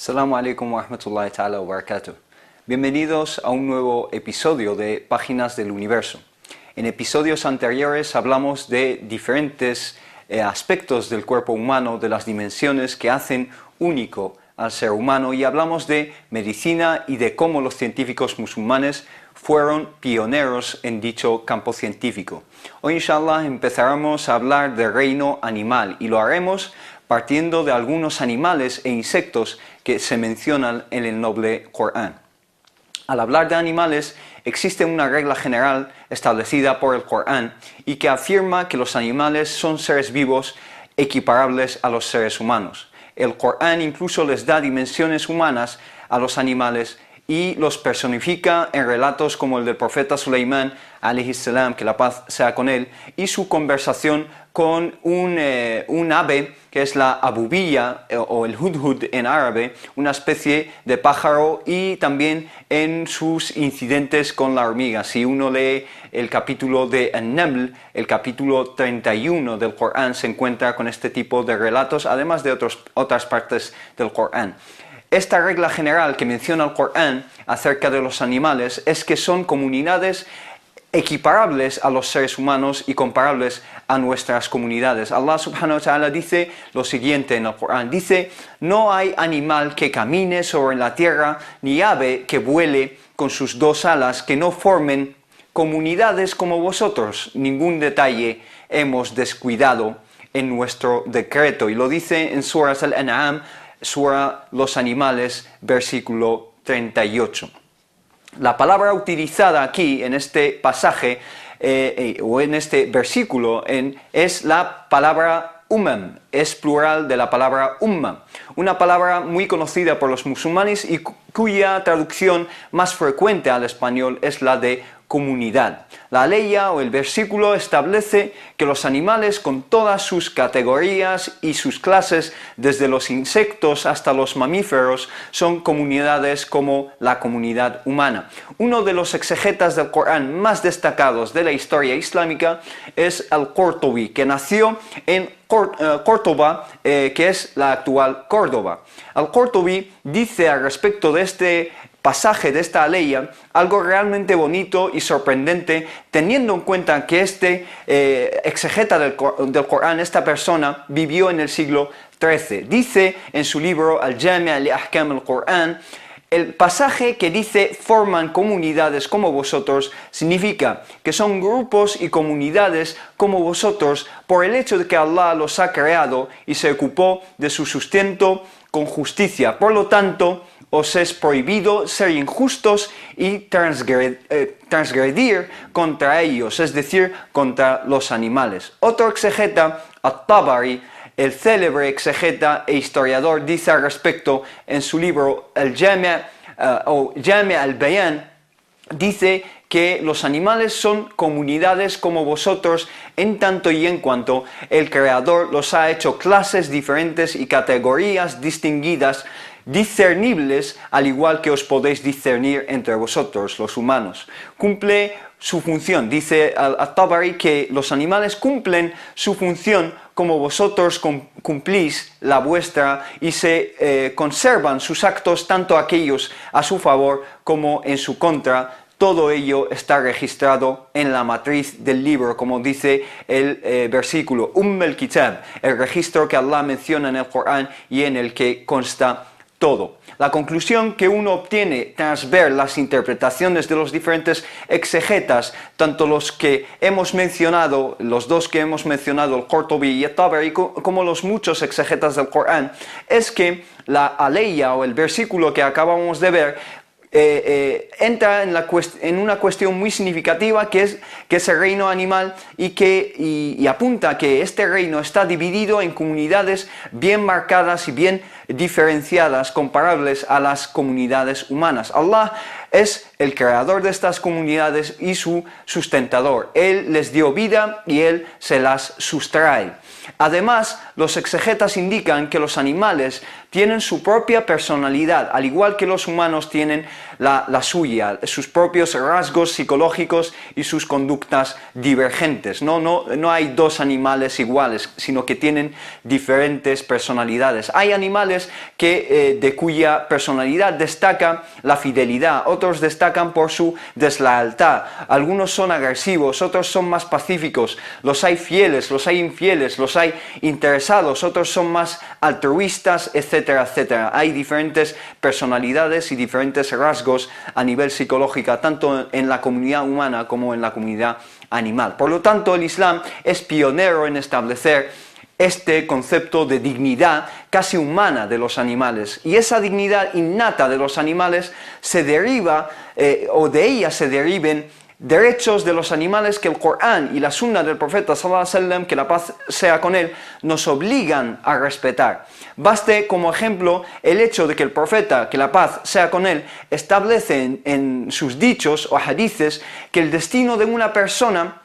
Assalamu alaikum wa rahmatullahi ta'ala wa barakatuh. Bienvenidos a un nuevo episodio de Páginas del Universo. En episodios anteriores hablamos de diferentes aspectos del cuerpo humano, de las dimensiones que hacen único al ser humano, y hablamos de medicina y de cómo los científicos musulmanes fueron pioneros en dicho campo científico. Hoy, inshallah, empezaremos a hablar del reino animal y lo haremos partiendo de algunos animales e insectos que se mencionan en el noble Corán. Al hablar de animales, existe una regla general establecida por el Corán y que afirma que los animales son seres vivos equiparables a los seres humanos. El Corán incluso les da dimensiones humanas a los animales y los personifica en relatos como el del profeta Suleimán, alayhi salam, que la paz sea con él, y su conversación con un ave que es la abubilla o el hudhud en árabe, una especie de pájaro, y también en sus incidentes con la hormiga. Si uno lee el capítulo de An-Naml, el capítulo 31 del Corán, se encuentra con este tipo de relatos, además de otras partes del Corán. Esta regla general que menciona el Corán acerca de los animales es que son comunidades equiparables a los seres humanos y comparables a nuestras comunidades. Allah subhanahu wa ta'ala dice lo siguiente en el Corán, dice: no hay animal que camine sobre la tierra, ni ave que vuele con sus dos alas, que no formen comunidades como vosotros. Ningún detalle hemos descuidado en nuestro decreto. Y lo dice en Surah Al-An'am, Surah Los Animales, versículo 38. La palabra utilizada aquí en este pasaje o en este versículo es la palabra umam, es plural de la palabra umma, una palabra muy conocida por los musulmanes y cuya traducción más frecuente al español es la de comunidad. La aleya o el versículo establece que los animales, con todas sus categorías y sus clases, desde los insectos hasta los mamíferos, son comunidades como la comunidad humana. Uno de los exegetas del Corán más destacados de la historia islámica es Al-Qurtubi, que nació en Córdoba, que es la actual Córdoba. Al-Qurtubi dice al respecto de este pasaje, de esta aleya, algo realmente bonito y sorprendente, teniendo en cuenta que este exegeta del Corán, esta persona, vivió en el siglo XIII. Dice en su libro Al-Jami' li Ahkam al-Qur'an, el pasaje que dice forman comunidades como vosotros significa que son grupos y comunidades como vosotros por el hecho de que Allah los ha creado y se ocupó de su sustento con justicia. Por lo tanto, os es prohibido ser injustos y transgredir contra ellos, es decir, contra los animales. Otro exegeta, At-Tabari, el célebre exegeta e historiador, dice al respecto en su libro Al-Jami' o Jami' al-Bayan, dice que los animales son comunidades como vosotros en tanto y en cuanto el Creador los ha hecho clases diferentes y categorías distinguidas, discernibles, al igual que os podéis discernir entre vosotros, los humanos. Cumple su función, dice At-Tabari, que los animales cumplen su función como vosotros cumplís la vuestra, y se conservan sus actos, tanto aquellos a su favor como en su contra. Todo ello está registrado en la matriz del libro, como dice el versículo al-Kitab, el registro que Allah menciona en el Corán y en el que consta todo. La conclusión que uno obtiene tras ver las interpretaciones de los diferentes exegetas, tanto los que hemos mencionado, los dos que hemos mencionado, el Qurtubi y el Tabari, como los muchos exegetas del Corán, es que la aleya o el versículo que acabamos de ver entra en una cuestión muy significativa, que es el reino animal, y apunta que este reino está dividido en comunidades bien marcadas y bien diferenciadas, comparables a las comunidades humanas. Allah es el creador de estas comunidades y su sustentador. Él les dio vida y Él se las sustrae. Además, los exegetas indican que los animales tienen su propia personalidad, al igual que los humanos tienen la suya, sus propios rasgos psicológicos y sus conductas divergentes. No hay dos animales iguales, sino que tienen diferentes personalidades. Hay animales de cuya personalidad destaca la fidelidad, otros destacan por su deslealtad, algunos son agresivos, otros son más pacíficos, los hay fieles, los hay infieles, los hay interesados, otros son más altruistas, etcétera, etcétera. Hay diferentes personalidades y diferentes rasgos a nivel psicológico, tanto en la comunidad humana como en la comunidad animal. Por lo tanto, el Islam es pionero en establecer este concepto de dignidad casi humana de los animales, y esa dignidad innata de los animales se deriva, o de ella se deriven derechos de los animales que el Corán y la Sunna del Profeta sallallahu alaihi wasallam, que la paz sea con él, nos obligan a respetar. Baste como ejemplo el hecho de que el Profeta, que la paz sea con él, establece en sus dichos o hadices que el destino de una persona,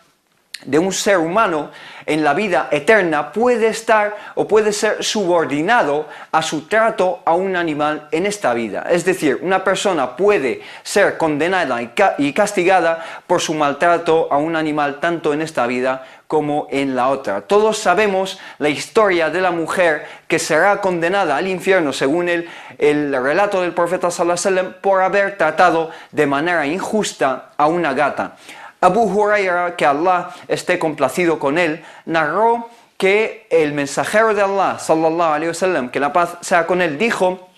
de un ser humano en la vida eterna, puede estar o puede ser subordinado a su trato a un animal en esta vida. Es decir, una persona puede ser condenada y castigada por su maltrato a un animal tanto en esta vida como en la otra. Todos sabemos la historia de la mujer que será condenada al infierno, según el relato del Profeta sallallahu alaihi wasallam, por haber tratado de manera injusta a una gata. Abu Huraira, que Allah esté complacido con él, narró que el mensajero de Allah, sallallahu alaihi wasallam, que la paz sea con él, dijo: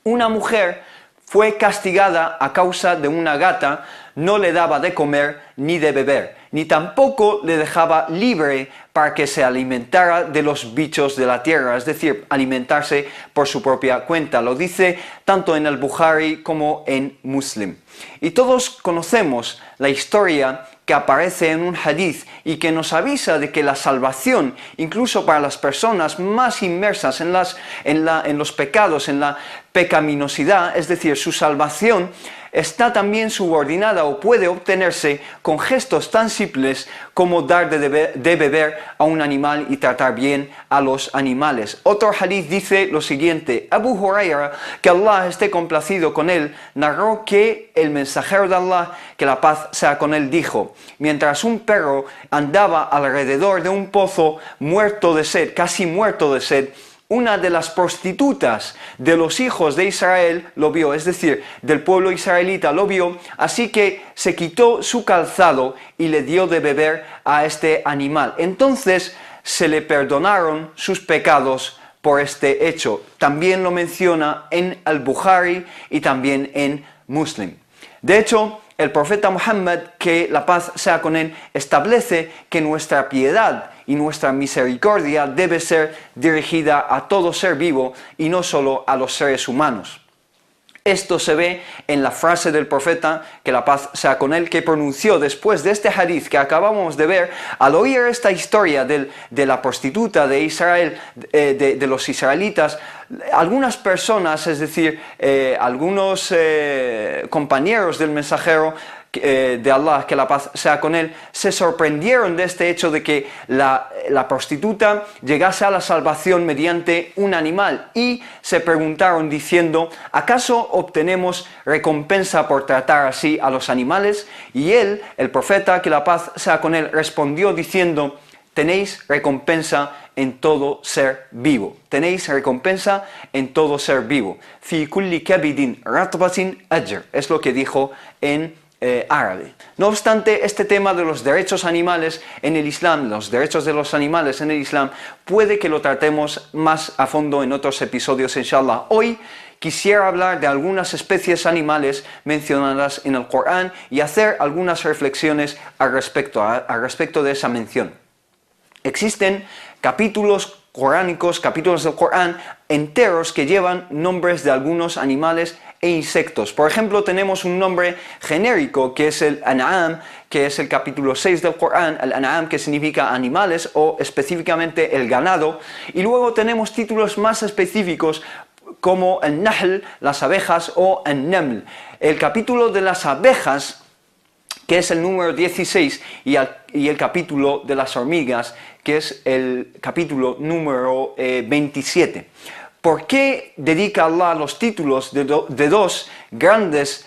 una mujer fue castigada a causa de una gata, no le daba de comer ni de beber, ni tampoco le dejaba libre para que se alimentara de los bichos de la tierra, es decir, alimentarse por su propia cuenta. Lo dice tanto en el Bukhari como en Muslim. Y todos conocemos la historia que aparece en un hadith y que nos avisa de que la salvación, incluso para las personas más inmersas en los pecados, en la pecaminosidad, es decir, su salvación está también subordinada o puede obtenerse con gestos tan simples como dar de beber a un animal y tratar bien a los animales. Otro hadith dice lo siguiente: Abu Huraira, que Allah esté complacido con él, narró que el mensajero de Allah, que la paz sea con él, dijo: mientras un perro andaba alrededor de un pozo muerto de sed, casi muerto de sed, una de las prostitutas de los hijos de Israel lo vio, es decir, del pueblo israelita lo vio, así que se quitó su calzado y le dio de beber a este animal. Entonces se le perdonaron sus pecados por este hecho. También lo menciona en al-Bukhari y también en Muslim. De hecho, el profeta Muhammad, que la paz sea con él, establece que nuestra piedad y nuestra misericordia debe ser dirigida a todo ser vivo y no solo a los seres humanos. Esto se ve en la frase del profeta, que la paz sea con él, que pronunció después de este hadith que acabamos de ver. Al oír esta historia de la prostituta de Israel, de los israelitas, algunas personas, es decir, algunos compañeros del mensajero de Allah, que la paz sea con él, se sorprendieron de este hecho de que la prostituta llegase a la salvación mediante un animal, y se preguntaron diciendo: ¿acaso obtenemos recompensa por tratar así a los animales? Y él, el profeta, que la paz sea con él, respondió diciendo: tenéis recompensa en todo ser vivo. Tenéis recompensa en todo ser vivo. Fi kulli kabidin ratbatin ajr, es lo que dijo en árabe. No obstante, este tema de los derechos animales en el Islam, los derechos de los animales en el Islam, puede que lo tratemos más a fondo en otros episodios, inshallah. Hoy quisiera hablar de algunas especies animales mencionadas en el Corán y hacer algunas reflexiones al respecto de esa mención. Existen capítulos coránicos, capítulos del Corán enteros que llevan nombres de algunos animales e insectos. Por ejemplo, tenemos un nombre genérico que es el An'am, que es el capítulo 6 del Corán, el An'am, que significa animales o específicamente el ganado, y luego tenemos títulos más específicos como el nahl, las abejas, o el naml. El capítulo de las abejas, que es el número 16, y el capítulo de las hormigas, que es el capítulo número 27. ¿Por qué dedica Allah los títulos de dos grandes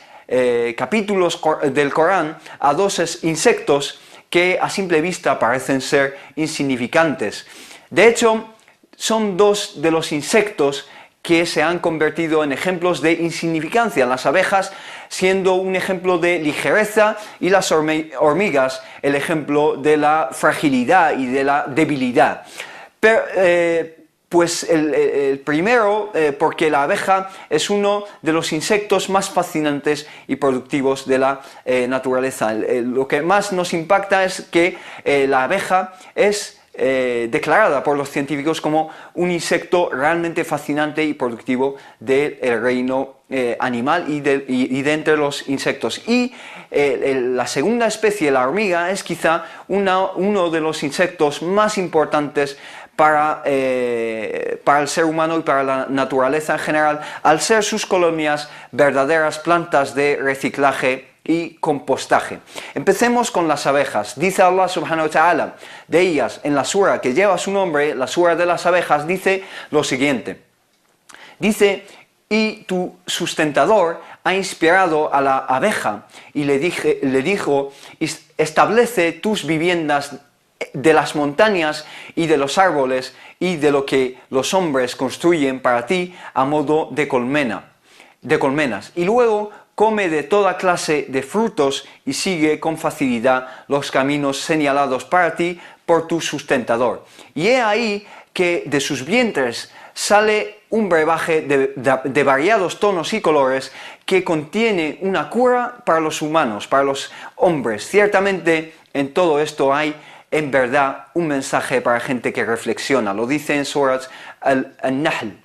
capítulos del Corán a dos insectos que a simple vista parecen ser insignificantes? De hecho, son dos de los insectos que se han convertido en ejemplos de insignificancia, las abejas siendo un ejemplo de ligereza y las hormigas el ejemplo de la fragilidad y de la debilidad. Pero, pues el primero, porque la abeja es uno de los insectos más fascinantes y productivos de la naturaleza. Lo que más nos impacta es que la abeja es declarada por los científicos como un insecto realmente fascinante y productivo del reino animal y de entre los insectos. Y la segunda especie, la hormiga, es quizá uno de los insectos más importantes para el ser humano y para la naturaleza en general, al ser sus colonias verdaderas plantas de reciclaje y compostaje. Empecemos con las abejas. Dice Allah subhanahu wa ta'ala de ellas en la sura que lleva su nombre, la sura de las abejas, dice lo siguiente. Dice: y tu sustentador ha inspirado a la abeja y le dijo: establece tus viviendas de las montañas y de los árboles y de lo que los hombres construyen para ti a modo de colmenas. Y luego come de toda clase de frutos y sigue con facilidad los caminos señalados para ti por tu sustentador. Y he ahí que de sus vientres sale un brebaje de variados tonos y colores que contiene una cura para los humanos, para los hombres. Ciertamente en todo esto hay en verdad un mensaje para gente que reflexiona. Lo dice en Surat al-Nahl.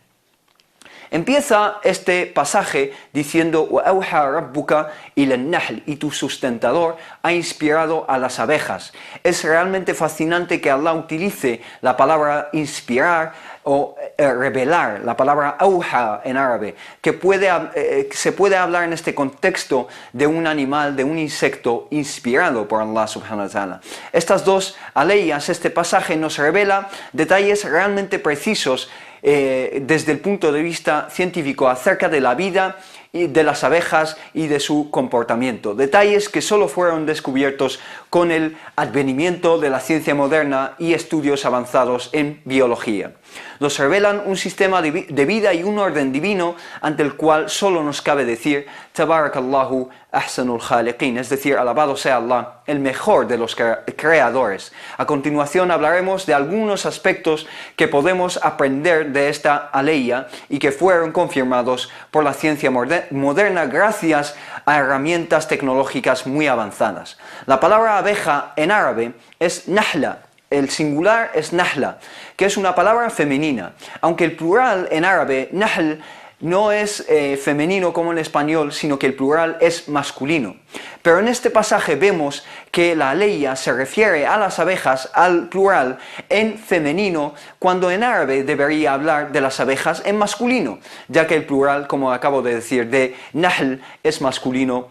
Empieza este pasaje diciendo: وَأَوْحَى رَبُّكَ إِلَى النَّحْلِ, y tu sustentador ha inspirado a las abejas. Es realmente fascinante que Allah utilice la palabra inspirar o revelar, la palabra auha en árabe, que se puede hablar en este contexto de un animal, de un insecto inspirado por Allah subhanahu wa ta'ala. Estas dos aleyas, este pasaje nos revela detalles realmente precisos desde el punto de vista científico acerca de la vida de las abejas y de su comportamiento. Detalles que solo fueron descubiertos con el advenimiento de la ciencia moderna y estudios avanzados en biología. Nos revelan un sistema de vida y un orden divino ante el cual solo nos cabe decir Tabarakallahu ahsanul khaliqin, es decir, alabado sea Allah, el mejor de los creadores. A continuación hablaremos de algunos aspectos que podemos aprender de esta aleya y que fueron confirmados por la ciencia moderna gracias a herramientas tecnológicas muy avanzadas. La palabra abeja en árabe es nahla. El singular es nahla, que es una palabra femenina, aunque el plural en árabe, nahl, no es femenino como en español, sino que el plural es masculino. Pero en este pasaje vemos que la aleya se refiere a las abejas, al plural, en femenino, cuando en árabe debería hablar de las abejas en masculino, ya que el plural, como acabo de decir, de nahl es masculino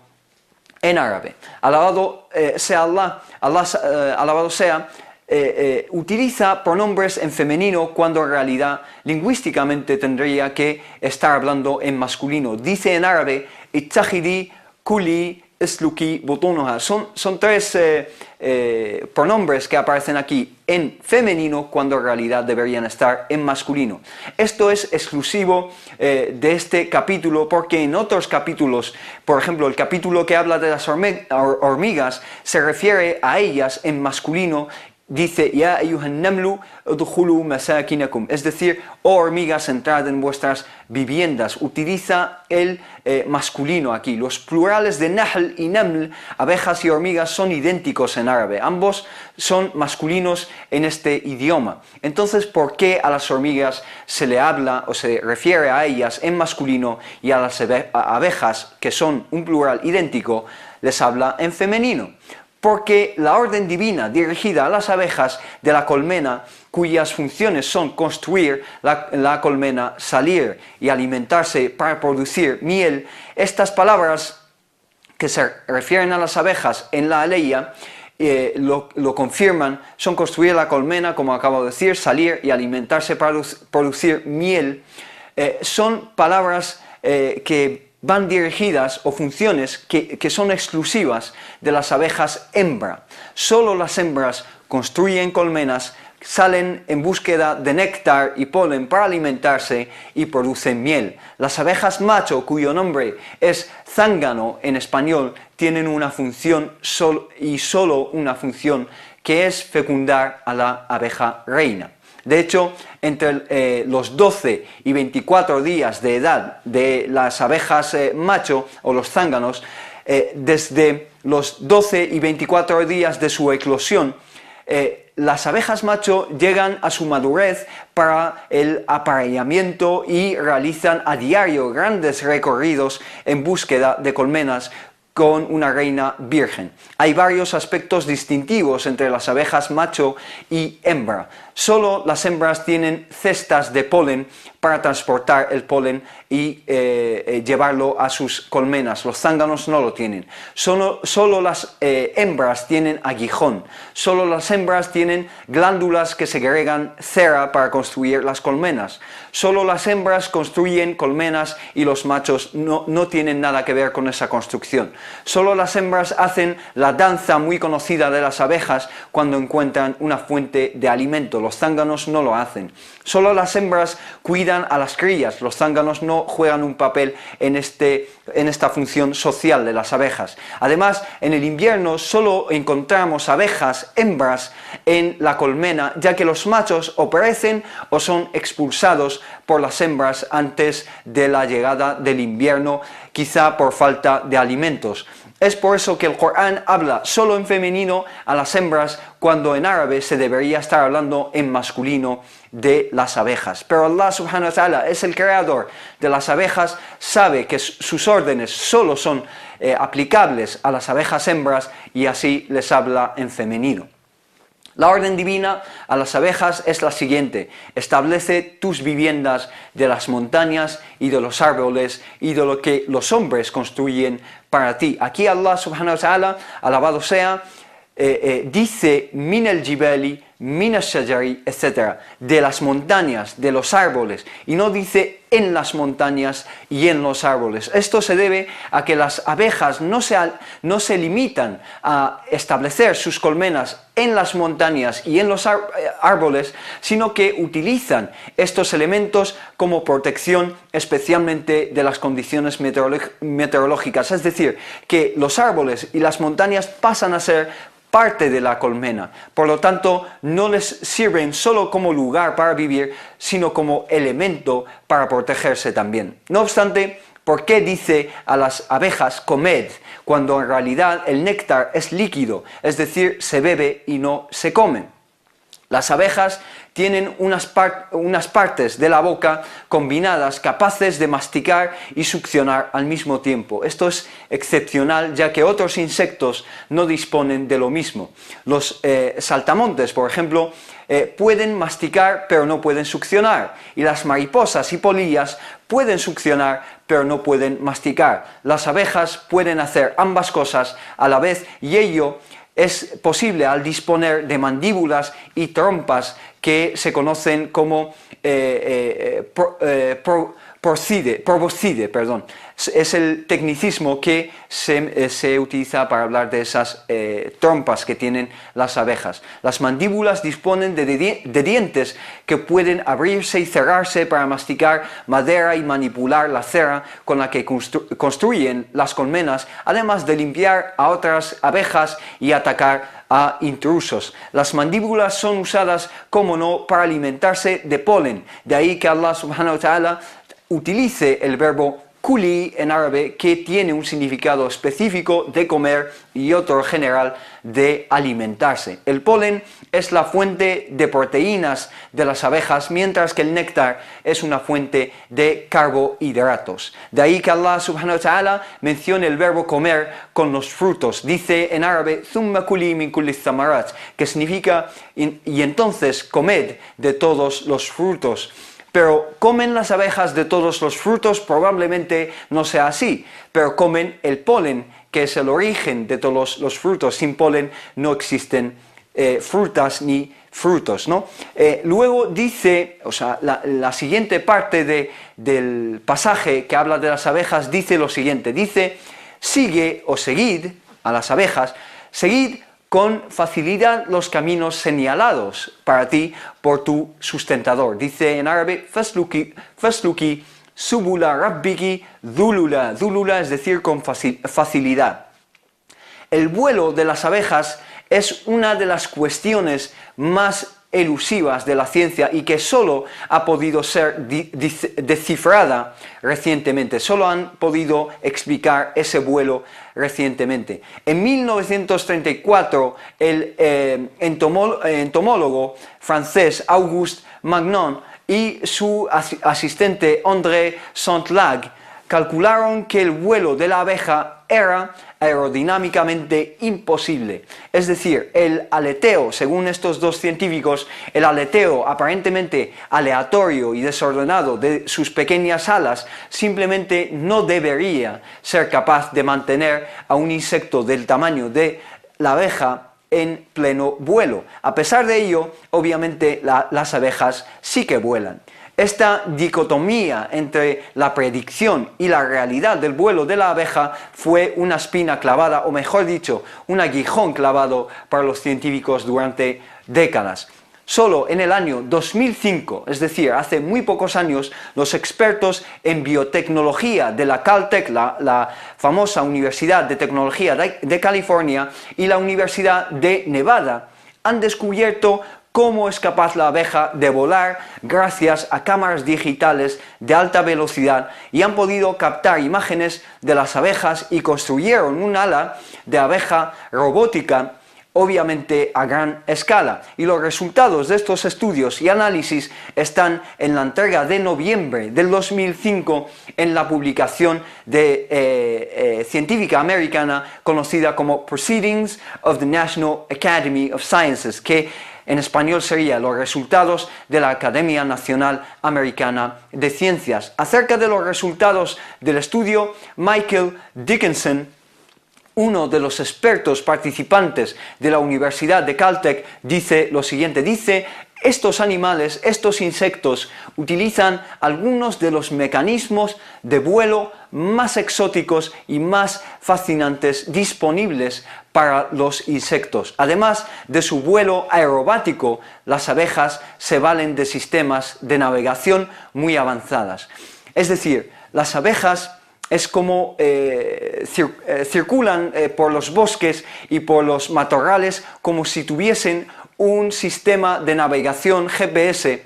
en árabe. Alabado sea Allah, alabado sea, utiliza pronombres en femenino cuando en realidad lingüísticamente tendría que estar hablando en masculino. Dice en árabe: ittakhidi kuli isluki butunuha. Son tres pronombres que aparecen aquí en femenino cuando en realidad deberían estar en masculino. Esto es exclusivo de este capítulo, porque en otros capítulos, por ejemplo el capítulo que habla de las hormigas, se refiere a ellas en masculino. Dice: Ya ayyuhan namlu udkhulu masakinakum, es decir, oh hormigas, entrad en vuestras viviendas. Utiliza el masculino aquí. Los plurales de nahl y naml, abejas y hormigas, son idénticos en árabe. Ambos son masculinos en este idioma. Entonces, ¿por qué a las hormigas se le habla o se refiere a ellas en masculino y a las abejas, que son un plural idéntico, les habla en femenino? Porque la orden divina dirigida a las abejas de la colmena cuyas funciones son construir la colmena, salir y alimentarse para producir miel, estas palabras que se refieren a las abejas en la aleya lo confirman, son construir la colmena, como acabo de decir, salir y alimentarse para producir miel. Son palabras que van dirigidas o funciones que son exclusivas de las abejas hembra. Solo las hembras construyen colmenas, salen en búsqueda de néctar y polen para alimentarse y producen miel. Las abejas macho, cuyo nombre es zángano en español, tienen una función solo una función, que es fecundar a la abeja reina. De hecho, entre los 12 y 24 días de edad de las abejas macho o los zánganos, desde los 12 y 24 días de su eclosión, las abejas macho llegan a su madurez para el apareamiento y realizan a diario grandes recorridos en búsqueda de colmenas con una reina virgen. Hay varios aspectos distintivos entre las abejas macho y hembra. Solo las hembras tienen cestas de polen para transportar el polen y llevarlo a sus colmenas. Los zánganos no lo tienen. Solo las hembras tienen aguijón. Solo las hembras tienen glándulas que segregan cera para construir las colmenas. Solo las hembras construyen colmenas y los machos no tienen nada que ver con esa construcción. Solo las hembras hacen la danza muy conocida de las abejas cuando encuentran una fuente de alimento. Los zánganos no lo hacen. Solo las hembras cuidan a las crías. Los zánganos no juegan un papel en esta función social de las abejas. Además, en el invierno solo encontramos abejas hembras en la colmena, ya que los machos o perecen o son expulsados por las hembras antes de la llegada del invierno, quizá por falta de alimentos. Es por eso que el Corán habla solo en femenino a las hembras, cuando en árabe se debería estar hablando en masculino de las abejas. Pero Allah subhanahu wa ta'ala es el creador de las abejas, sabe que sus órdenes solo son aplicables a las abejas hembras y así les habla en femenino. La orden divina a las abejas es la siguiente: establece tus viviendas de las montañas y de los árboles y de lo que los hombres construyen para ti. Aquí Allah subhanahu wa ta'ala, alabado sea, dice min el jibali, min ash-shajari, etc. de las montañas, de los árboles, y no dice en las montañas y en los árboles. Esto se debe a que las abejas no se limitan a establecer sus colmenas en las montañas y en los árboles, sino que utilizan estos elementos como protección, especialmente de las condiciones meteorológicas. Es decir, que los árboles y las montañas pasan a ser parte de la colmena, por lo tanto no les sirven solo como lugar para vivir, sino como elemento para protegerse también. No obstante, ¿por qué dice a las abejas comed, cuando en realidad el néctar es líquido, es decir, se bebe y no se come? Las abejas tienen unas partes de la boca combinadas capaces de masticar y succionar al mismo tiempo. Esto es excepcional, ya que otros insectos no disponen de lo mismo. Los saltamontes, por ejemplo, pueden masticar pero no pueden succionar, y las mariposas y polillas pueden succionar pero no pueden masticar. Las abejas pueden hacer ambas cosas a la vez, y ello es posible al disponer de mandíbulas y trompas que se conocen como proboscide, perdón. Es el tecnicismo que se utiliza para hablar de esas trompas que tienen las abejas. Las mandíbulas disponen de dientes que pueden abrirse y cerrarse para masticar madera y manipular la cera con la que construyen las colmenas, además de limpiar a otras abejas y atacar a intrusos. Las mandíbulas son usadas, como no, para alimentarse de polen. De ahí que Allah subhanahu wa ta'ala utilice el verbo kuli en árabe, que tiene un significado específico de comer y otro general de alimentarse. El polen es la fuente de proteínas de las abejas, mientras que el néctar es una fuente de carbohidratos. De ahí que Allah subhanahu wa ta'ala menciona el verbo comer con los frutos. Dice en árabe, thumma kuli min kulli thamarat, que significa y entonces comed de todos los frutos. Pero ¿comen las abejas de todos los frutos? Probablemente no sea así, pero comen el polen, que es el origen de todos los frutos. Sin polen no existen frutas ni frutos, ¿no? Luego dice, o sea, la siguiente parte del pasaje que habla de las abejas dice lo siguiente, dice, sigue o seguid a las abejas, seguid con facilidad los caminos señalados para ti por tu sustentador. Dice en árabe, fasluki subula rabbiki dhulula. Dhulula es decir, con facilidad. El vuelo de las abejas es una de las cuestiones más elusivas de la ciencia y que solo ha podido ser descifrada recientemente, solo han podido explicar ese vuelo recientemente. En 1934 el entomólogo francés Auguste Magnon y su asistente André Saint-Lag calcularon que el vuelo de la abeja era aerodinámicamente imposible. Es decir, el aleteo, según estos dos científicos, el aleteo aparentemente aleatorio y desordenado de sus pequeñas alas simplemente no debería ser capaz de mantener a un insecto del tamaño de la abeja en pleno vuelo. A pesar de ello, obviamente las abejas sí que vuelan. Esta dicotomía entre la predicción y la realidad del vuelo de la abeja fue una espina clavada, o mejor dicho, un aguijón clavado para los científicos durante décadas. Solo en el año 2005, es decir, hace muy pocos años, los expertos en biotecnología de la Caltech, la famosa Universidad de Tecnología de California, y la Universidad de Nevada, han descubierto cómo es capaz la abeja de volar gracias a cámaras digitales de alta velocidad y han podido captar imágenes de las abejas y construyeron un ala de abeja robótica, obviamente a gran escala. Y los resultados de estos estudios y análisis están en la entrega de noviembre del 2005 en la publicación científica americana conocida como Proceedings of the National Academy of Sciences, que en español sería los resultados de la Academia Nacional Americana de Ciencias. Acerca de los resultados del estudio, Michael Dickinson, uno de los expertos participantes de la Universidad de Caltech, dice lo siguiente, dice, estos animales, estos insectos, utilizan algunos de los mecanismos de vuelo más exóticos y más fascinantes disponibles para los insectos. Además de su vuelo aerobático, las abejas se valen de sistemas de navegación muy avanzadas. Es decir, las abejas es como circulan por los bosques y por los matorrales como si tuviesen un sistema de navegación GPS,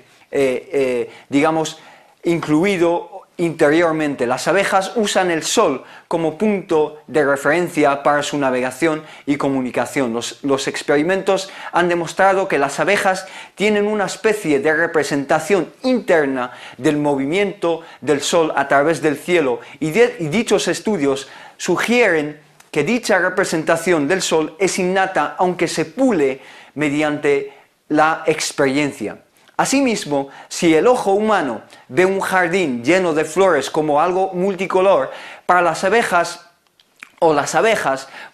digamos, incluido interiormente. Las abejas usan el sol como punto de referencia para su navegación y comunicación. Los experimentos han demostrado que las abejas tienen una especie de representación interna del movimiento del sol a través del cielo y dichos estudios sugieren que dicha representación del sol es innata, aunque se pule mediante la experiencia. Asimismo, si el ojo humano ve un jardín lleno de flores como algo multicolor, para las abejas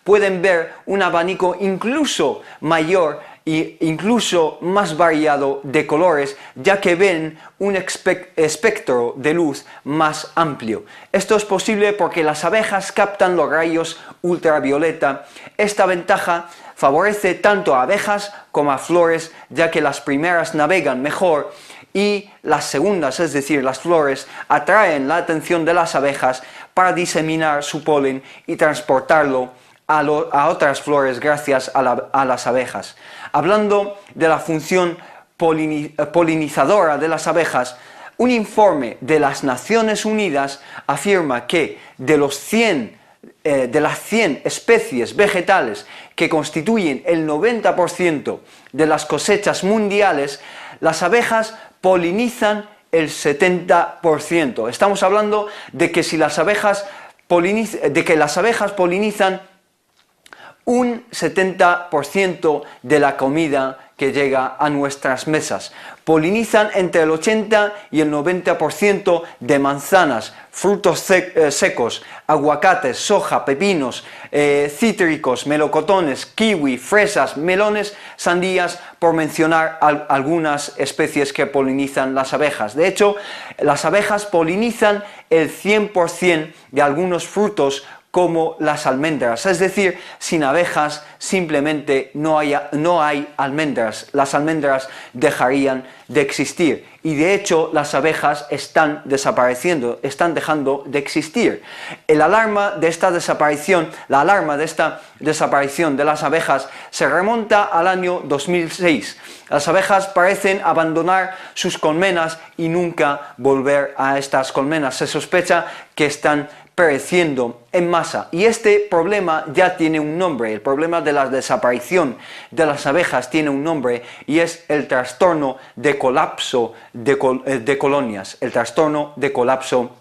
pueden ver un abanico incluso mayor e incluso más variado de colores, ya que ven un espectro de luz más amplio. Esto es posible porque las abejas captan los rayos ultravioleta. Esta ventaja favorece tanto a abejas como a flores, ya que las primeras navegan mejor y las segundas, es decir, las flores, atraen la atención de las abejas para diseminar su polen y transportarlo a otras flores gracias a las abejas. Hablando de la función polinizadora de las abejas, Un informe de las Naciones Unidas afirma que de las 100 especies vegetales que constituyen el 90% de las cosechas mundiales, las abejas polinizan el 70%. Estamos hablando de que las abejas polinizan un 70% de la comida que llega a nuestras mesas. Polinizan entre el 80 y el 90% de manzanas, frutos secos, aguacates, soja, pepinos, cítricos, melocotones, kiwi, fresas, melones, sandías, por mencionar algunas especies que polinizan las abejas. De hecho, las abejas polinizan el 100% de algunos frutos como las almendras, es decir, sin abejas simplemente no hay almendras, las almendras dejarían de existir y de hecho las abejas están desapareciendo, están dejando de existir. La alarma de esta desaparición de las abejas se remonta al año 2006. Las abejas parecen abandonar sus colmenas y nunca volver a estas colmenas. Se sospecha que están pereciendo en masa y este problema ya tiene un nombre. El problema de la desaparición de las abejas tiene un nombre y es el trastorno de colapso de colonias, el trastorno de colapso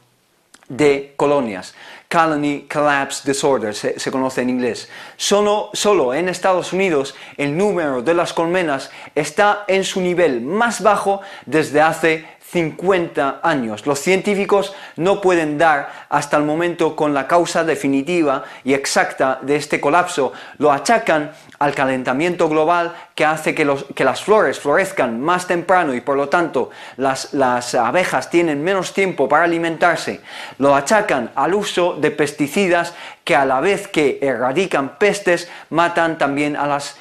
de colonias. Colony Collapse Disorder se conoce en inglés. Solo en Estados Unidos el número de las colmenas está en su nivel más bajo desde hace 50 años. Los científicos no pueden dar hasta el momento con la causa definitiva y exacta de este colapso. Lo achacan al calentamiento global que hace que las flores florezcan más temprano y por lo tanto las abejas tienen menos tiempo para alimentarse. Lo achacan al uso de pesticidas que a la vez que erradican pestes matan también a las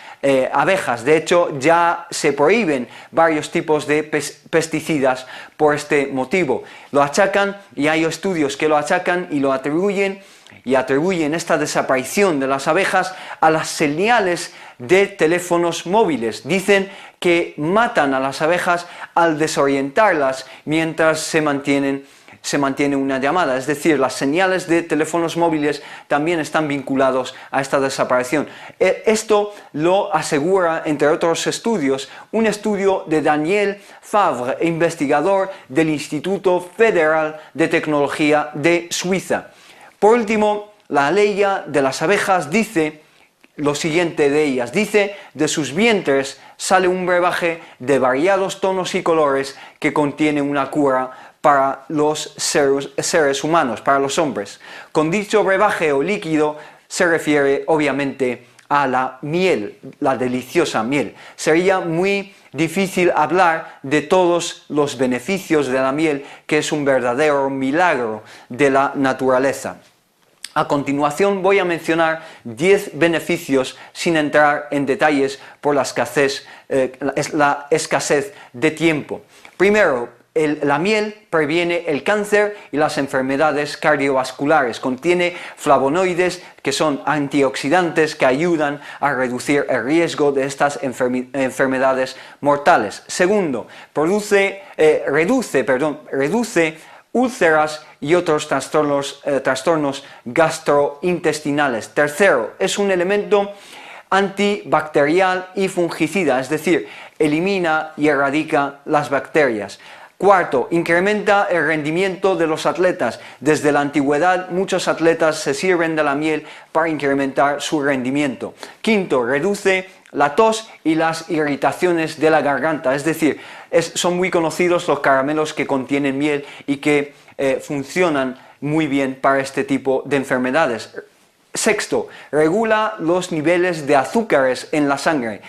abejas. De hecho, ya se prohíben varios tipos de pesticidas por este motivo. Lo achacan y hay estudios que lo achacan y lo atribuyen esta desaparición de las abejas a las señales de teléfonos móviles. Dicen que matan a las abejas al desorientarlas mientras se mantiene una llamada, es decir, las señales de teléfonos móviles también están vinculados a esta desaparición. Esto lo asegura, entre otros estudios, un estudio de Daniel Favre, investigador del Instituto Federal de Tecnología de Suiza. Por último, la ley de las abejas dice lo siguiente de ellas, dice: de sus vientres sale un brebaje de variados tonos y colores que contiene una cura para los seres humanos, para los hombres. Con dicho brebaje o líquido se refiere obviamente a la miel, la deliciosa miel. Sería muy difícil hablar de todos los beneficios de la miel, que es un verdadero milagro de la naturaleza. A continuación voy a mencionar 10 beneficios sin entrar en detalles por la escasez de tiempo. Primero, la miel previene el cáncer y las enfermedades cardiovasculares. Contiene flavonoides que son antioxidantes que ayudan a reducir el riesgo de estas enfermedades mortales. Segundo, reduce úlceras y otros trastornos gastrointestinales. Tercero, es un elemento antibacterial y fungicida, es decir, elimina y erradica las bacterias. Cuarto, incrementa el rendimiento de los atletas. Desde la antigüedad muchos atletas se sirven de la miel para incrementar su rendimiento. Quinto, reduce la tos y las irritaciones de la garganta, es decir, son muy conocidos los caramelos que contienen miel y que funcionan muy bien para este tipo de enfermedades. Sexto, regula los niveles de azúcares en la sangre.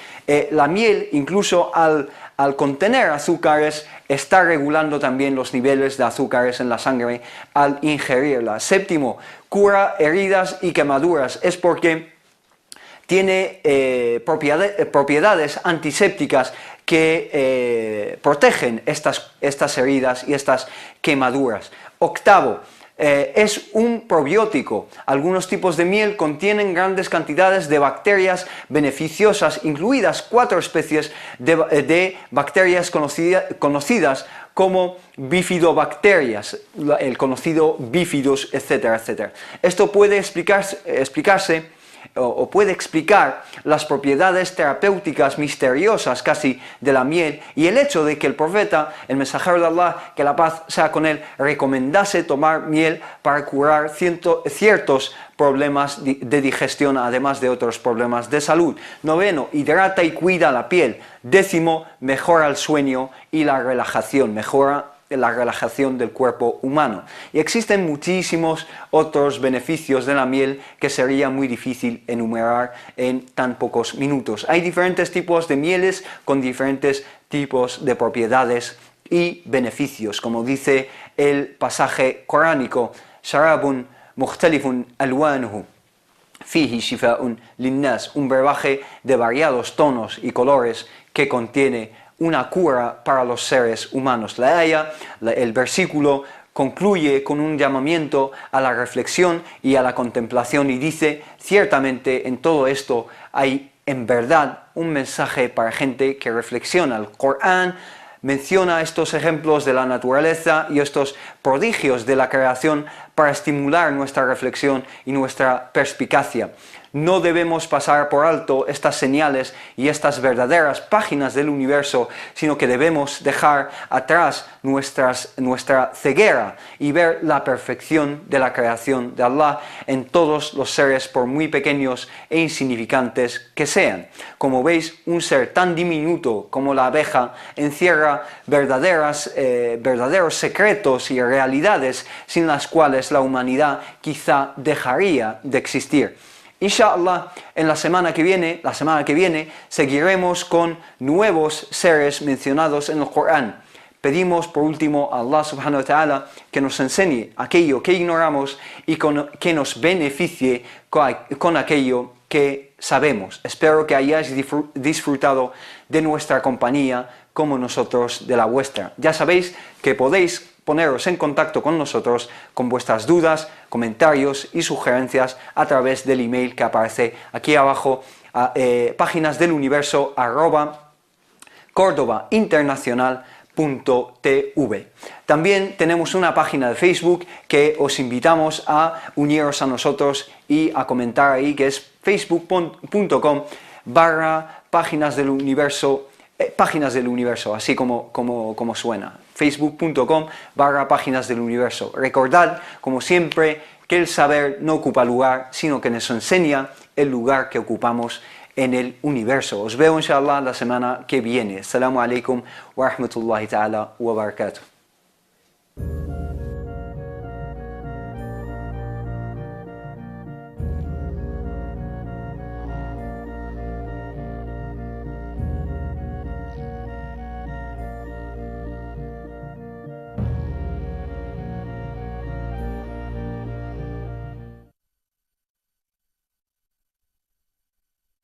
La miel, incluso al contener azúcares, está regulando también los niveles de azúcares en la sangre al ingerirla. Séptimo, cura heridas y quemaduras. Es porque tiene propiedades antisépticas que protegen estas heridas y estas quemaduras. Octavo, es un probiótico. Algunos tipos de miel contienen grandes cantidades de bacterias beneficiosas, incluidas 4 especies de bacterias conocidas como bifidobacterias, el conocido bifidus, etcétera, etcétera. Esto puede explicarse o puede explicar las propiedades terapéuticas misteriosas casi de la miel y el hecho de que el profeta, el mensajero de Allah, que la paz sea con él, recomendase tomar miel para curar ciertos problemas de digestión, además de otros problemas de salud. 9, hidrata y cuida la piel. 10, mejora el sueño y la relajación, mejora la relajación del cuerpo humano. Y existen muchísimos otros beneficios de la miel que sería muy difícil enumerar en tan pocos minutos. Hay diferentes tipos de mieles con diferentes tipos de propiedades y beneficios, como dice el pasaje coránico: Sharabun mukhtalifun alwanuhu fihi shifa'un linnas, un brebaje de variados tonos y colores que contiene una cura para los seres humanos. El versículo concluye con un llamamiento a la reflexión y a la contemplación y dice: ciertamente en todo esto hay en verdad un mensaje para gente que reflexiona. El Corán menciona estos ejemplos de la naturaleza y estos prodigios de la creación para estimular nuestra reflexión y nuestra perspicacia. No debemos pasar por alto estas señales y estas verdaderas páginas del universo, sino que debemos dejar atrás nuestra ceguera y ver la perfección de la creación de Allah en todos los seres, por muy pequeños e insignificantes que sean. Como veis, un ser tan diminuto como la abeja encierra verdaderos secretos y realidades sin las cuales la humanidad quizá dejaría de existir. Inshallah, en la semana que viene seguiremos con nuevos seres mencionados en el Corán. Pedimos por último a Allah subhanahu wa ta'ala que nos enseñe aquello que ignoramos y que nos beneficie con aquello que sabemos. Espero que hayáis disfrutado de nuestra compañía como nosotros de la vuestra. Ya sabéis que podéis poneros en contacto con nosotros con vuestras dudas, comentarios y sugerencias a través del email que aparece aquí abajo, páginasdeluniverso@cordobainternacional.tv. También tenemos una página de Facebook que os invitamos a uniros a nosotros y a comentar ahí, que es facebook.com/páginas del universo, así como suena, facebook.com/páginas del universo. Recordad, como siempre, que el saber no ocupa lugar, sino que nos enseña el lugar que ocupamos en el universo. Os veo inshallah la semana que viene. Assalamu alaikum wa rahmatullahi ta'ala wa barakatuh.